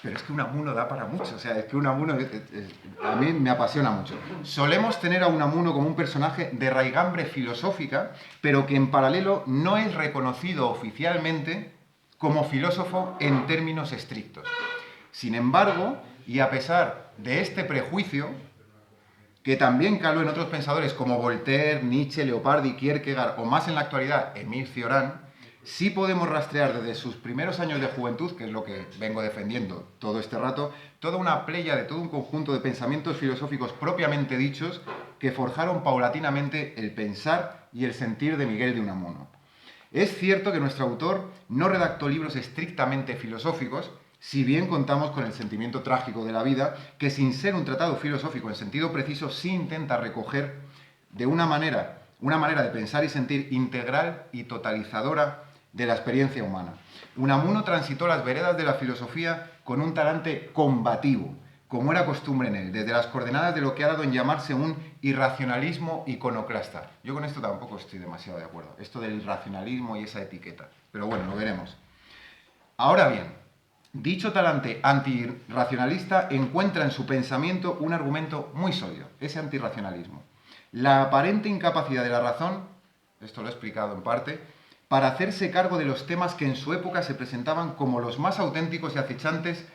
Pero es que Unamuno da para mucho, o sea, es que Unamuno a mí me apasiona mucho. Solemos tener a Unamuno como un personaje de raigambre filosófica, pero que en paralelo no es reconocido oficialmente como filósofo en términos estrictos. Sin embargo, y a pesar de este prejuicio, que también caló en otros pensadores como Voltaire, Nietzsche, Leopardi, Kierkegaard o más en la actualidad, Émile Cioran, sí podemos rastrear desde sus primeros años de juventud, que es lo que vengo defendiendo todo este rato, toda una playa de todo un conjunto de pensamientos filosóficos propiamente dichos que forjaron paulatinamente el pensar y el sentir de Miguel de Unamuno. Es cierto que nuestro autor no redactó libros estrictamente filosóficos, si bien contamos con el sentimiento trágico de la vida, que sin ser un tratado filosófico en sentido preciso, sí intenta recoger de una manera de pensar y sentir integral y totalizadora de la experiencia humana. Unamuno transitó las veredas de la filosofía con un talante combativo, como era costumbre en él, desde las coordenadas de lo que ha dado en llamarse un irracionalismo iconoclasta. Yo con esto tampoco estoy demasiado de acuerdo, esto del irracionalismo y esa etiqueta, pero bueno, lo veremos. Ahora bien, dicho talante antirracionalista encuentra en su pensamiento un argumento muy sólido, ese antirracionalismo. La aparente incapacidad de la razón, esto lo he explicado en parte, para hacerse cargo de los temas que en su época se presentaban como los más auténticos y acechantes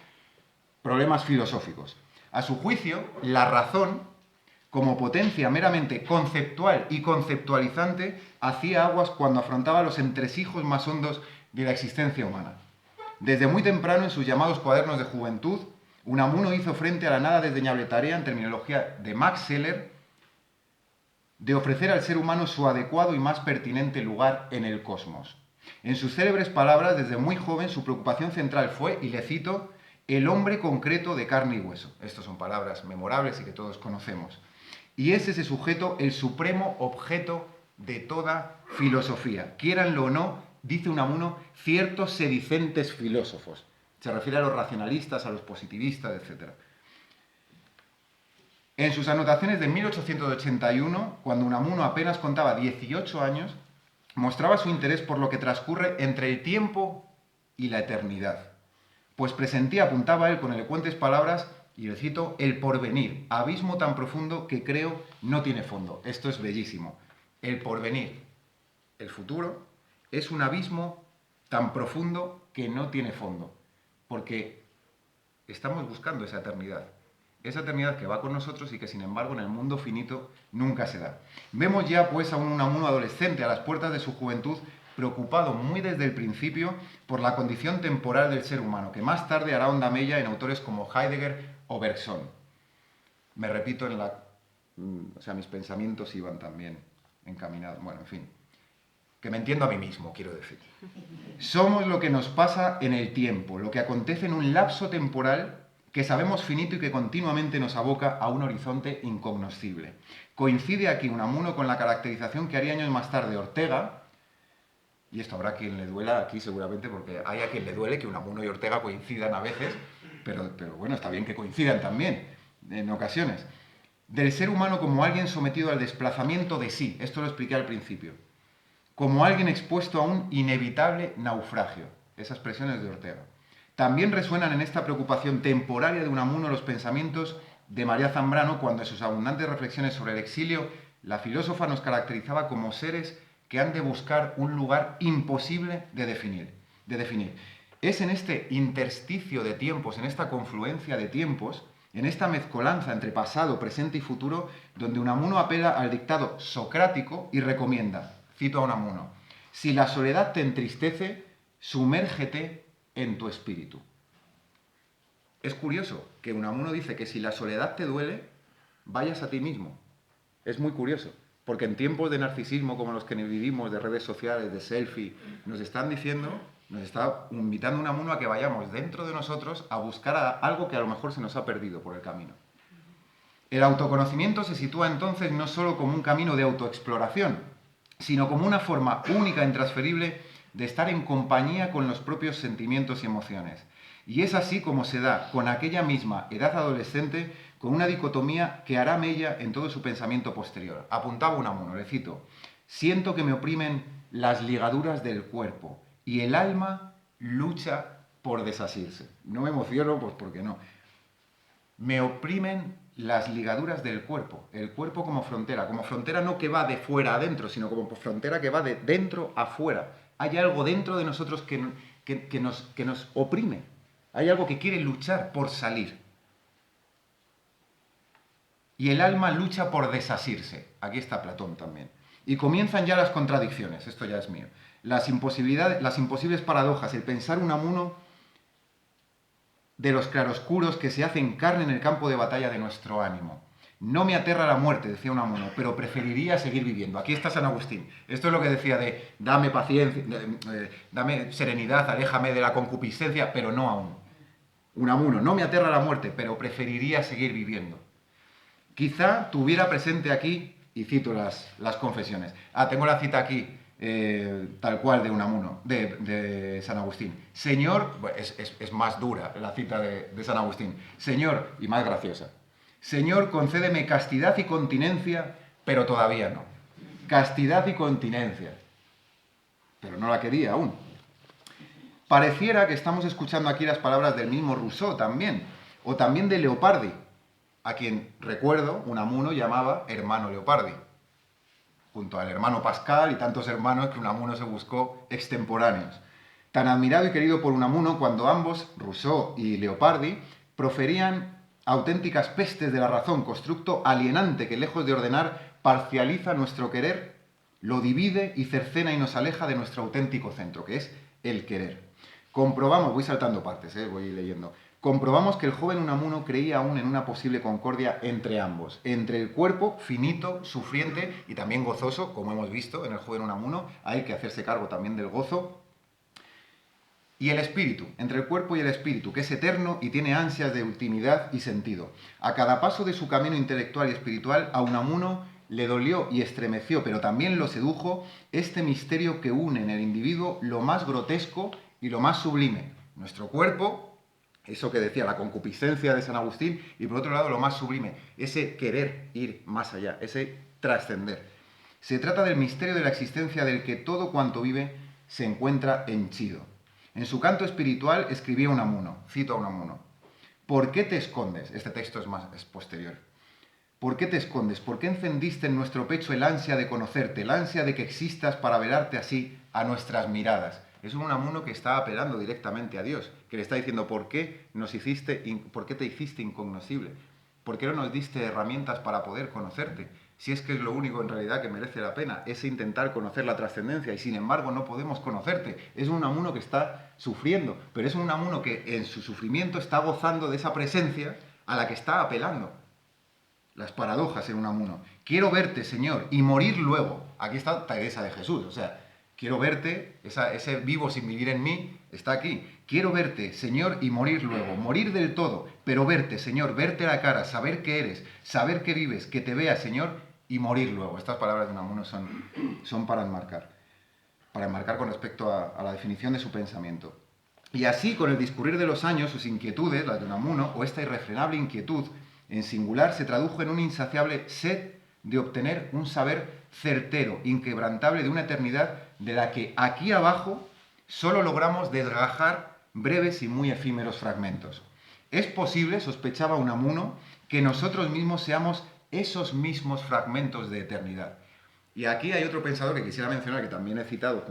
problemas filosóficos. A su juicio, la razón, como potencia meramente conceptual y conceptualizante, hacía aguas cuando afrontaba los entresijos más hondos de la existencia humana. Desde muy temprano, en sus llamados cuadernos de juventud, Unamuno hizo frente a la nada desdeñable tarea, en terminología de Max Scheler, de ofrecer al ser humano su adecuado y más pertinente lugar en el cosmos. En sus célebres palabras, desde muy joven, su preocupación central fue, y le cito, el hombre concreto de carne y hueso. Estas son palabras memorables y que todos conocemos. Y es ese sujeto el supremo objeto de toda filosofía. Quieranlo o no, dice Unamuno, ciertos sedicentes filósofos. Se refiere a los racionalistas, a los positivistas, etc. En sus anotaciones de 1881, cuando Unamuno apenas contaba 18 años, mostraba su interés por lo que transcurre entre el tiempo y la eternidad. Pues presentía, apuntaba él con elocuentes palabras, y le cito, el porvenir, abismo tan profundo que creo no tiene fondo. Esto es bellísimo. El porvenir, el futuro, es un abismo tan profundo que no tiene fondo, porque estamos buscando esa eternidad que va con nosotros y que sin embargo en el mundo finito nunca se da. Vemos ya pues a un Unamuno adolescente a las puertas de su juventud, preocupado muy desde el principio por la condición temporal del ser humano, que más tarde hará honda mella en autores como Heidegger o Bergson. Me repito, mis pensamientos iban también encaminados, bueno, en fin, que me entiendo a mí mismo, quiero decir. Somos lo que nos pasa en el tiempo, lo que acontece en un lapso temporal que sabemos finito y que continuamente nos aboca a un horizonte incognoscible. Coincide aquí Unamuno con la caracterización que haría años más tarde Ortega, y esto habrá quien le duela aquí seguramente, porque hay a quien le duele que Unamuno y Ortega coincidan a veces, pero bueno, está bien que coincidan también, en ocasiones. Del ser humano como alguien sometido al desplazamiento de sí, esto lo expliqué al principio, como alguien expuesto a un inevitable naufragio, esas expresiones de Ortega. También resuenan en esta preocupación temporaria de Unamuno los pensamientos de María Zambrano cuando en sus abundantes reflexiones sobre el exilio la filósofa nos caracterizaba como seres que han de buscar un lugar imposible de definir. Es en este intersticio de tiempos, en esta confluencia de tiempos, en esta mezcolanza entre pasado, presente y futuro, donde Unamuno apela al dictado socrático y recomienda, cito a Unamuno, si la soledad te entristece, sumérgete en tu espíritu. Es curioso que Unamuno dice que si la soledad te duele, vayas a ti mismo. Es muy curioso, porque en tiempos de narcisismo como los que vivimos, de redes sociales, de selfie, nos está invitando Unamuno a que vayamos dentro de nosotros a buscar algo que a lo mejor se nos ha perdido por el camino. El autoconocimiento se sitúa entonces no solo como un camino de autoexploración, sino como una forma única e intransferible de estar en compañía con los propios sentimientos y emociones. Y es así como se da con aquella misma edad adolescente, con una dicotomía que hará mella en todo su pensamiento posterior. Apuntaba Unamuno, le cito, siento que me oprimen las ligaduras del cuerpo y el alma lucha por desasirse. No me emociono, pues porque no. Me oprimen las ligaduras del cuerpo, el cuerpo como frontera no que va de fuera a adentro, sino como frontera que va de dentro a fuera. Hay algo dentro de nosotros que nos oprime, hay algo que quiere luchar por salir. Y el alma lucha por desasirse, aquí está Platón también. Y comienzan ya las contradicciones, esto ya es mío. las imposibles paradojas, el pensar Unamuno de los claroscuros que se hacen carne en el campo de batalla de nuestro ánimo. No me aterra la muerte, decía Unamuno, pero preferiría seguir viviendo. Aquí está San Agustín. Esto es lo que decía de dame paciencia, dame serenidad, aléjame de la concupiscencia, pero no aún. Unamuno, no me aterra la muerte, pero preferiría seguir viviendo. Quizá tuviera presente aquí, y cito las confesiones. Tengo la cita aquí, tal cual de Unamuno, de San Agustín. Señor, es más dura la cita de San Agustín. Señor, y más graciosa. Señor, concédeme castidad y continencia, pero todavía no. Castidad y continencia. Pero no la quería aún. Pareciera que estamos escuchando aquí las palabras del mismo Rousseau también, o también de Leopardi, a quien, recuerdo, Unamuno llamaba hermano Leopardi, junto al hermano Pascal y tantos hermanos que Unamuno se buscó extemporáneos. Tan admirado y querido por Unamuno cuando ambos, Rousseau y Leopardi, proferían auténticas pestes de la razón, constructo alienante que, lejos de ordenar, parcializa nuestro querer, lo divide y cercena y nos aleja de nuestro auténtico centro, que es el querer. Comprobamos, voy saltando partes, voy leyendo. Comprobamos que el joven Unamuno creía aún en una posible concordia entre ambos, entre el cuerpo finito, sufriente y también gozoso, como hemos visto en el joven Unamuno, hay que hacerse cargo también del gozo, y el espíritu, entre el cuerpo y el espíritu, que es eterno y tiene ansias de ultimidad y sentido. A cada paso de su camino intelectual y espiritual, a Unamuno le dolió y estremeció, pero también lo sedujo este misterio que une en el individuo lo más grotesco y lo más sublime. Nuestro cuerpo, eso que decía, la concupiscencia de San Agustín, y por otro lado lo más sublime, ese querer ir más allá, ese trascender. Se trata del misterio de la existencia del que todo cuanto vive se encuentra henchido. En su canto espiritual escribía Unamuno, cito a Unamuno: ¿por qué te escondes? Este texto es posterior. ¿Por qué te escondes? ¿Por qué encendiste en nuestro pecho el ansia de conocerte, el ansia de que existas para velarte así a nuestras miradas? Es un Unamuno que está apelando directamente a Dios, que le está diciendo ¿por qué te hiciste incognoscible? ¿Por qué no nos diste herramientas para poder conocerte? Si es que es lo único en realidad que merece la pena, es intentar conocer la trascendencia, y sin embargo no podemos conocerte. Es un Unamuno que está sufriendo, pero es un Unamuno que en su sufrimiento está gozando de esa presencia a la que está apelando. Las paradojas en Unamuno. Quiero verte, Señor, y morir luego. Aquí está Teresa de Jesús, o sea, quiero verte, ese vivo sin vivir en mí está aquí. Quiero verte, Señor, y morir luego. Morir del todo, pero verte, Señor, verte a la cara, saber que eres, saber que vives, que te vea, Señor, y morir luego. Estas palabras de Unamuno son para enmarcar con respecto a la definición de su pensamiento. Y así, con el discurrir de los años, sus inquietudes, las de Unamuno, o esta irrefrenable inquietud, en singular, se tradujo en una insaciable sed de obtener un saber certero, inquebrantable de una eternidad de la que aquí abajo solo logramos desgajar breves y muy efímeros fragmentos. Es posible, sospechaba Unamuno, que nosotros mismos seamos esos mismos fragmentos de eternidad. Y aquí hay otro pensador que quisiera mencionar, que también he citado,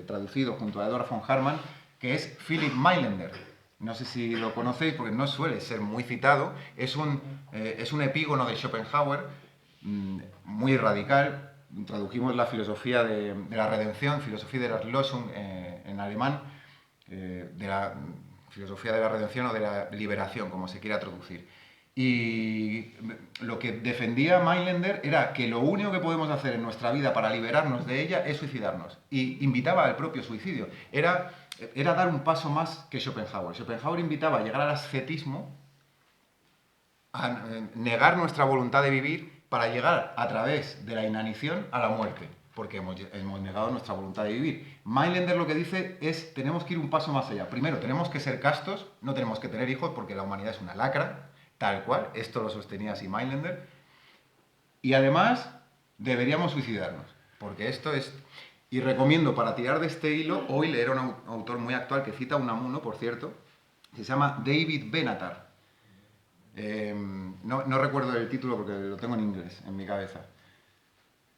traducido junto a Eduard von Hartmann, que es Philipp Mailänder. No sé si lo conocéis porque no suele ser muy citado. Es un epígono de Schopenhauer, muy radical. Tradujimos la filosofía de la redención, Philosophie der Erlösung en alemán, de la filosofía de la redención o de la liberación, como se quiera traducir. Y lo que defendía Mailänder era que lo único que podemos hacer en nuestra vida para liberarnos de ella es suicidarnos. Y invitaba al propio suicidio. Era dar un paso más que Schopenhauer. Schopenhauer invitaba a llegar al ascetismo, a negar nuestra voluntad de vivir para llegar a través de la inanición a la muerte, porque hemos negado nuestra voluntad de vivir. Mailänder lo que dice es, tenemos que ir un paso más allá. Primero, tenemos que ser castos, no tenemos que tener hijos porque la humanidad es una lacra, tal cual, esto lo sostenía así Mailänder, y además deberíamos suicidarnos, porque esto es... Y recomiendo, para tirar de este hilo, hoy leer a un autor muy actual que cita a Unamuno, por cierto, que se llama David Benatar. No recuerdo el título porque lo tengo en inglés, en mi cabeza.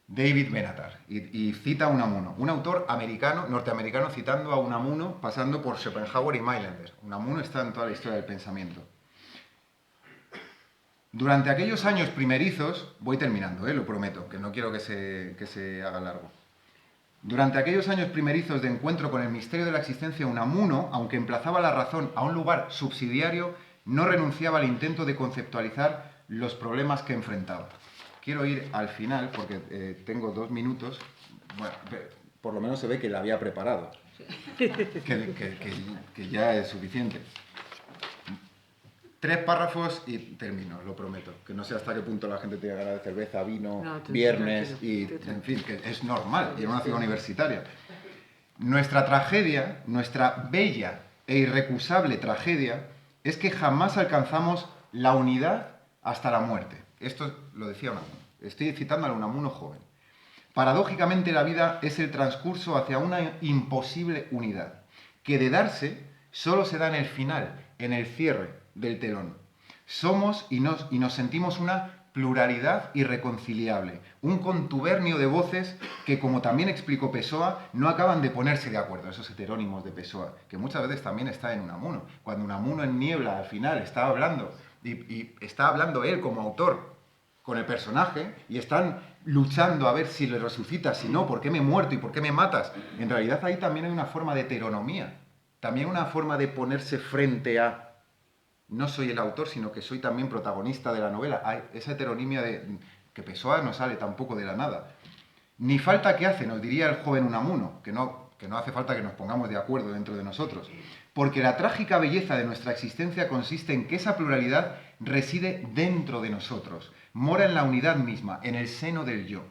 David Benatar, y cita a Unamuno. Un autor norteamericano, citando a Unamuno, pasando por Schopenhauer y Mailänder. Unamuno está en toda la historia del pensamiento. Durante aquellos años primerizos, voy terminando, lo prometo, que no quiero que se haga largo. Durante aquellos años primerizos de encuentro con el misterio de la existencia, Unamuno, aunque emplazaba la razón a un lugar subsidiario, no renunciaba al intento de conceptualizar los problemas que enfrentaba. Quiero ir al final, porque tengo 2 minutos. Bueno, por lo menos se ve que la había preparado, que ya es suficiente. 3 párrafos y termino, lo prometo. Que no sé hasta qué punto la gente tiene ganas de cerveza, vino, viernes y, en fin, que es normal, y en una ciudad universitaria. Nuestra tragedia, nuestra bella e irrecusable tragedia, es que jamás alcanzamos la unidad hasta la muerte. Esto lo decía Unamuno. Estoy citando a Unamuno joven. Paradójicamente, la vida es el transcurso hacia una imposible unidad, que de darse solo se da en el final, en el cierre del telón. Somos y nos sentimos una pluralidad irreconciliable, un contubernio de voces que, como también explicó Pessoa, no acaban de ponerse de acuerdo, esos heterónimos de Pessoa, que muchas veces también está en Unamuno. Cuando Unamuno en Niebla, al final, está hablando, y está hablando él como autor con el personaje, y están luchando a ver si le resucitas, si no, ¿por qué me he muerto y por qué me matas? En realidad ahí también hay una forma de heteronomía, también una forma de ponerse frente a... No soy el autor, sino que soy también protagonista de la novela. Hay esa heteronimia que Pessoa no sale tampoco de la nada. Ni falta que hace, nos diría el joven Unamuno, que no hace falta que nos pongamos de acuerdo dentro de nosotros. Porque la trágica belleza de nuestra existencia consiste en que esa pluralidad reside dentro de nosotros, mora en la unidad misma, en el seno del yo.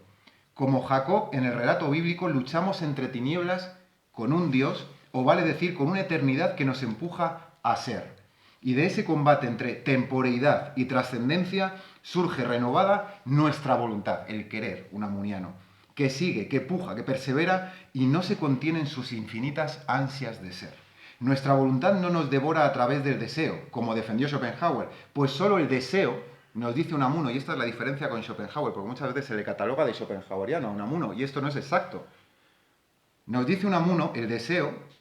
Como Jacob, en el relato bíblico, luchamos entre tinieblas con un Dios, o vale decir, con una eternidad que nos empuja a ser. Y de ese combate entre temporeidad y trascendencia surge renovada nuestra voluntad, el querer unamuniano, que sigue, que puja, que persevera y no se contiene en sus infinitas ansias de ser. Nuestra voluntad no nos devora a través del deseo, como defendió Schopenhauer, pues solo el deseo, nos dice Unamuno, y esta es la diferencia con Schopenhauer, porque muchas veces se le cataloga de schopenhaueriano a Unamuno, y esto no es exacto. Nos dice Unamuno, el deseo,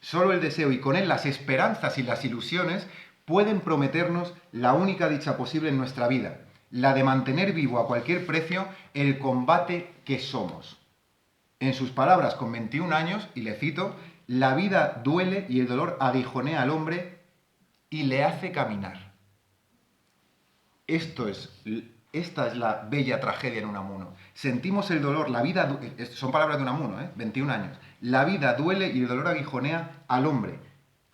solo el deseo y con él las esperanzas y las ilusiones pueden prometernos la única dicha posible en nuestra vida, la de mantener vivo a cualquier precio el combate que somos. En sus palabras, con 21 años, y le cito, la vida duele y el dolor aguijonea al hombre y le hace caminar. Esta es la bella tragedia en Unamuno. Sentimos el dolor, la vida... Son palabras de Unamuno, 21 años. La vida duele y el dolor aguijonea al hombre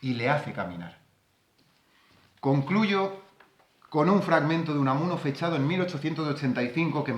y le hace caminar. Concluyo con un fragmento de Unamuno fechado en 1885 que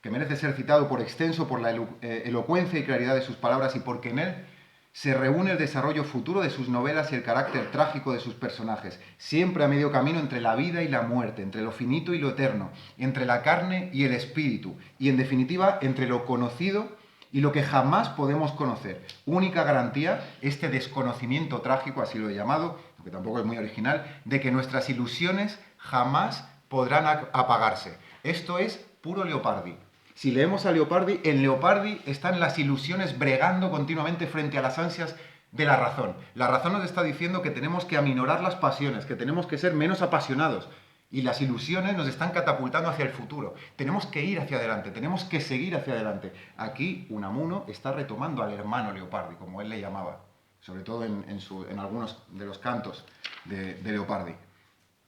merece ser citado por extenso por la elocuencia y claridad de sus palabras y porque en él se reúne el desarrollo futuro de sus novelas y el carácter trágico de sus personajes, siempre a medio camino entre la vida y la muerte, entre lo finito y lo eterno, entre la carne y el espíritu, y en definitiva entre lo conocido y lo que jamás podemos conocer. Única garantía, este desconocimiento trágico, así lo he llamado, que tampoco es muy original, de que nuestras ilusiones jamás podrán apagarse. Esto es puro Leopardi. Si leemos a Leopardi, en Leopardi están las ilusiones bregando continuamente frente a las ansias de la razón. La razón nos está diciendo que tenemos que aminorar las pasiones, que tenemos que ser menos apasionados. Y las ilusiones nos están catapultando hacia el futuro. Tenemos que ir hacia adelante, tenemos que seguir hacia adelante. Aquí Unamuno está retomando al hermano Leopardi, como él le llamaba, sobre todo en algunos de los cantos de Leopardi.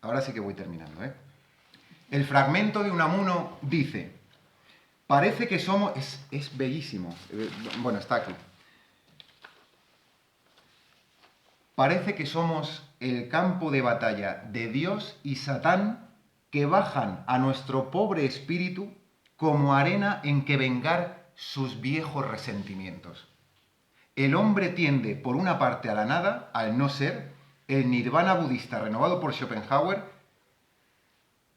Ahora sí que voy terminando, El fragmento de Unamuno dice... Parece que somos... Es bellísimo. Bueno, está aquí. Parece que somos el campo de batalla de Dios y Satán que bajan a nuestro pobre espíritu como arena en que vengar sus viejos resentimientos. El hombre tiende por una parte a la nada, al no ser, el nirvana budista renovado por Schopenhauer,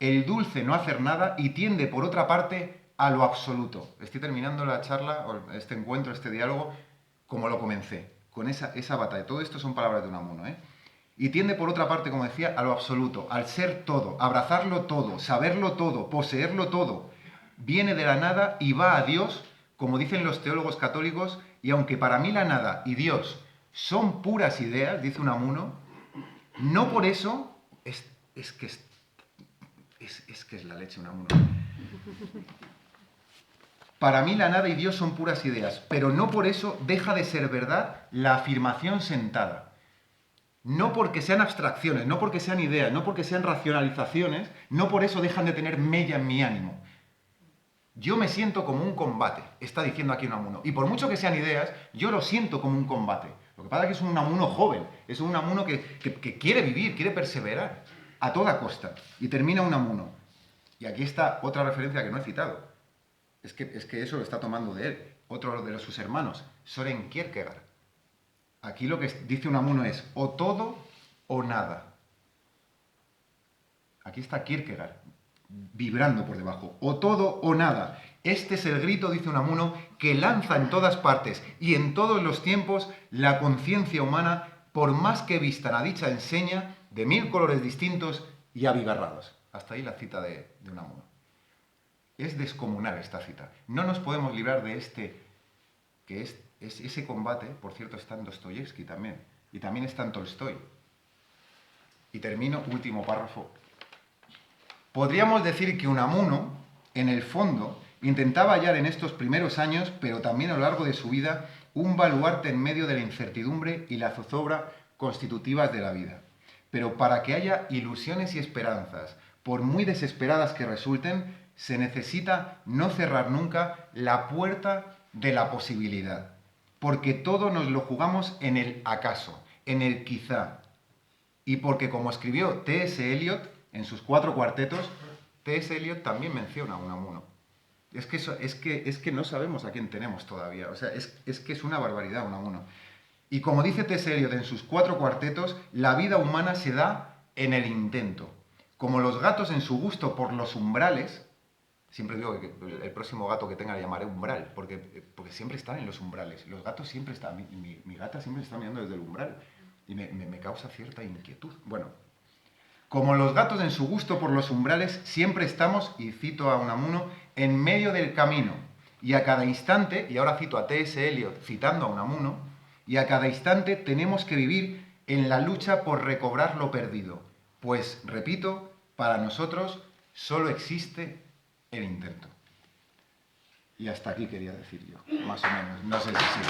el dulce no hacer nada y tiende por otra parte a lo absoluto. Estoy terminando la charla, o este encuentro, este diálogo, como lo comencé, con esa batalla. Todo esto son palabras de Unamuno, Y tiende por otra parte, como decía, a lo absoluto, al ser todo, abrazarlo todo, saberlo todo, poseerlo todo. Viene de la nada y va a Dios, como dicen los teólogos católicos, y aunque para mí la nada y Dios son puras ideas, dice Unamuno, no por eso es que es la leche Unamuno. Para mí la nada y Dios son puras ideas, pero no por eso deja de ser verdad la afirmación sentada. No porque sean abstracciones, no porque sean ideas, no porque sean racionalizaciones, no por eso dejan de tener mella en mi ánimo. Yo me siento como un combate, está diciendo aquí Unamuno. Y por mucho que sean ideas, yo lo siento como un combate. Lo que pasa es que es un Unamuno joven, es un Unamuno que quiere vivir, quiere perseverar a toda costa. Y termina Unamuno. Y aquí está otra referencia que no he citado. Es que eso lo está tomando de él, otro de sus hermanos, Soren Kierkegaard. Aquí lo que dice Unamuno es o todo o nada. Aquí está Kierkegaard, vibrando por debajo. O todo o nada. Este es el grito, dice Unamuno, que lanza en todas partes y en todos los tiempos la conciencia humana, por más que vista la dicha enseña, de 1000 colores distintos y abigarrados. Hasta ahí la cita de Unamuno. Es descomunal esta cita. No nos podemos librar de que es ese combate, por cierto, está en Dostoyevsky también, y también está en Tolstoy. Y termino, último párrafo. Podríamos decir que Unamuno, en el fondo, intentaba hallar en estos primeros años, pero también a lo largo de su vida, un baluarte en medio de la incertidumbre y la zozobra constitutivas de la vida. Pero para que haya ilusiones y esperanzas, por muy desesperadas que resulten, se necesita no cerrar nunca la puerta de la posibilidad. Porque todo nos lo jugamos en el acaso, en el quizá. Y porque, como escribió T.S. Eliot en sus 4 cuartetos, T.S. Eliot también menciona a Unamuno. Es que no sabemos a quién tenemos todavía. O sea, es que es una barbaridad Unamuno. Y como dice T.S. Eliot en sus 4 cuartetos, la vida humana se da en el intento. Como los gatos en su gusto por los umbrales. Siempre digo que el próximo gato que tenga le llamaré umbral, porque siempre están en los umbrales. Los gatos siempre están, mi gata siempre está mirando desde el umbral y me causa cierta inquietud. Bueno, como los gatos en su gusto por los umbrales, siempre estamos, y cito a Unamuno, en medio del camino. Y a cada instante, y ahora cito a T.S. Eliot citando a Unamuno, y a cada instante tenemos que vivir en la lucha por recobrar lo perdido. Pues, repito, para nosotros solo existe el intento. Y hasta aquí quería decir yo, más o menos. No sé si sí.